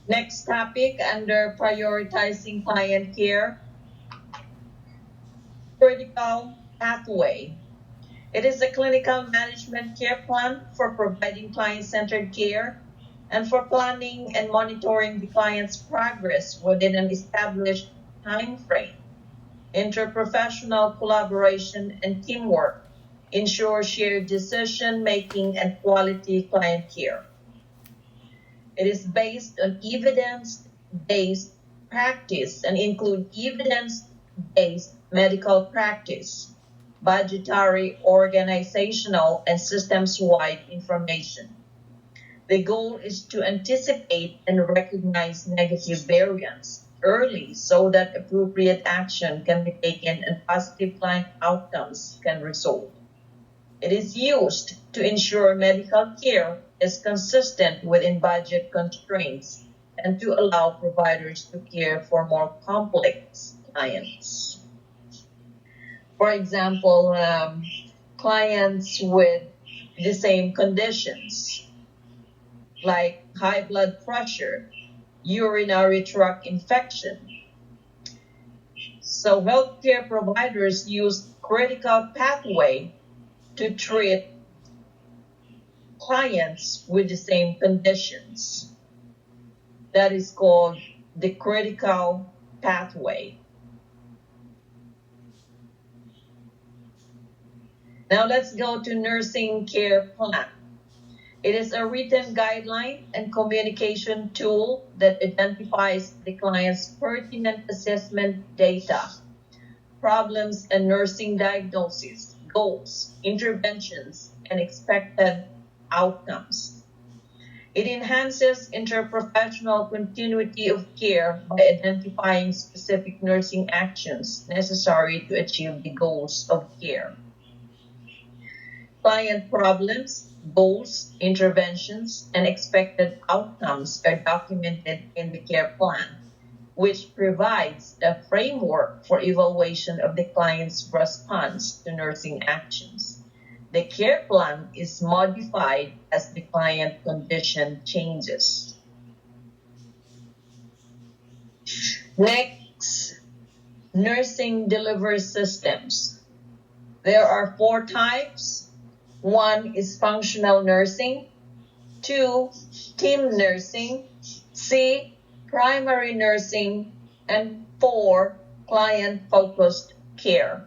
Next topic under prioritizing client care, critical pathway. It is a clinical management care plan for providing client-centered care and for planning and monitoring the client's progress within an established time frame. Interprofessional collaboration and teamwork ensure shared decision-making and quality client care. It is based on evidence-based practice and include evidence-based medical practice, budgetary, organizational, and systems-wide information. The goal is to anticipate and recognize negative variance early so that appropriate action can be taken and positive client outcomes can result. It is used to ensure medical care is consistent within budget constraints and to allow providers to care for more complex clients. For example, clients with the same conditions like high blood pressure, urinary tract infection. So healthcare providers use critical pathway to treat clients with the same conditions. That is called the critical pathway. Now let's go to nursing care plan. It is a written guideline and communication tool that identifies the client's pertinent assessment data, problems and nursing diagnosis, goals, interventions, and expected outcomes. It enhances interprofessional continuity of care by identifying specific nursing actions necessary to achieve the goals of care. Client problems, goals, interventions, and expected outcomes are documented in the care plan, which provides a framework for evaluation of the client's response to nursing actions. The care plan is modified as the client condition changes. Next, nursing delivery systems. There are 4 types. 1 is functional nursing, 2, team nursing, C, primary nursing, and 4, client-focused care.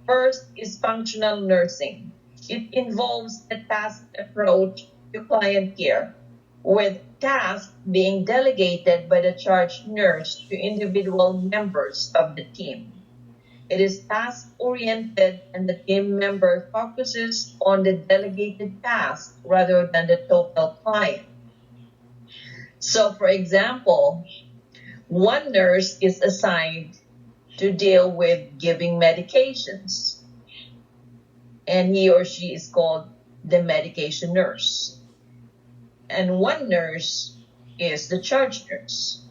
First is functional nursing. It involves a tasked approach to client care, with tasks being delegated by the charge nurse to individual members of the team. It is task-oriented and the team member focuses on the delegated task rather than the total client. So, for example, one nurse is assigned to deal with giving medications, and he or she is called the medication nurse. And one nurse is the charge nurse.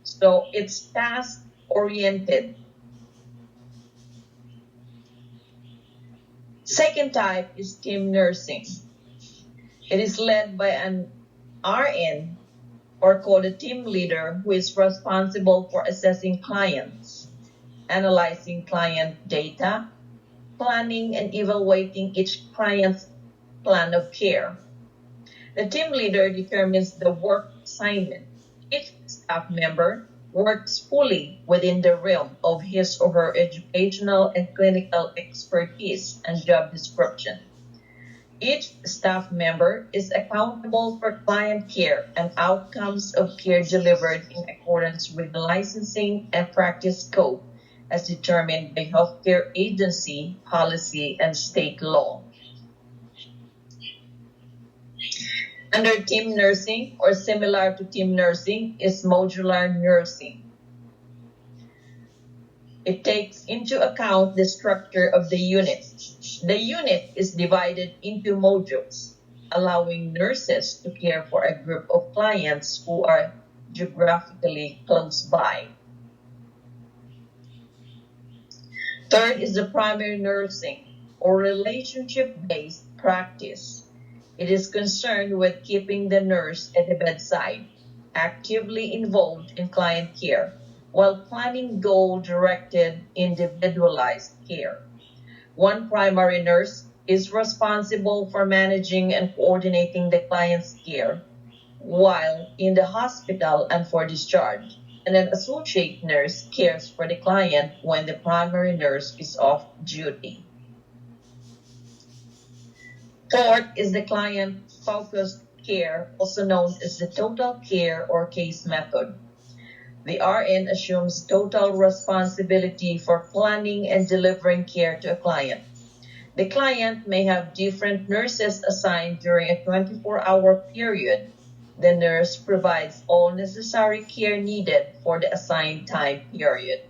So it's task-oriented. Second type is team nursing. It is led by an RN, or called a team leader, who is responsible for assessing clients, analyzing client data, planning and evaluating each client's plan of care. The team leader determines the work assignment. Each staff member works fully within the realm of his or her educational and clinical expertise and job description. Each staff member is accountable for client care and outcomes of care delivered in accordance with the licensing and practice scope as determined by healthcare agency, policy, and state law. Under team nursing, or similar to team nursing, is modular nursing. It takes into account the structure of the unit. The unit is divided into modules, allowing nurses to care for a group of clients who are geographically close by. Third is the primary nursing, or relationship-based practice. It is concerned with keeping the nurse at the bedside, actively involved in client care, while planning goal-directed, individualized care. One primary nurse is responsible for managing and coordinating the client's care while in the hospital and for discharge, and an associate nurse cares for the client when the primary nurse is off duty. Fourth is the client-focused care, also known as the total care or case method. The RN assumes total responsibility for planning and delivering care to a client. The client may have different nurses assigned during a 24-hour period. The nurse provides all necessary care needed for the assigned time period.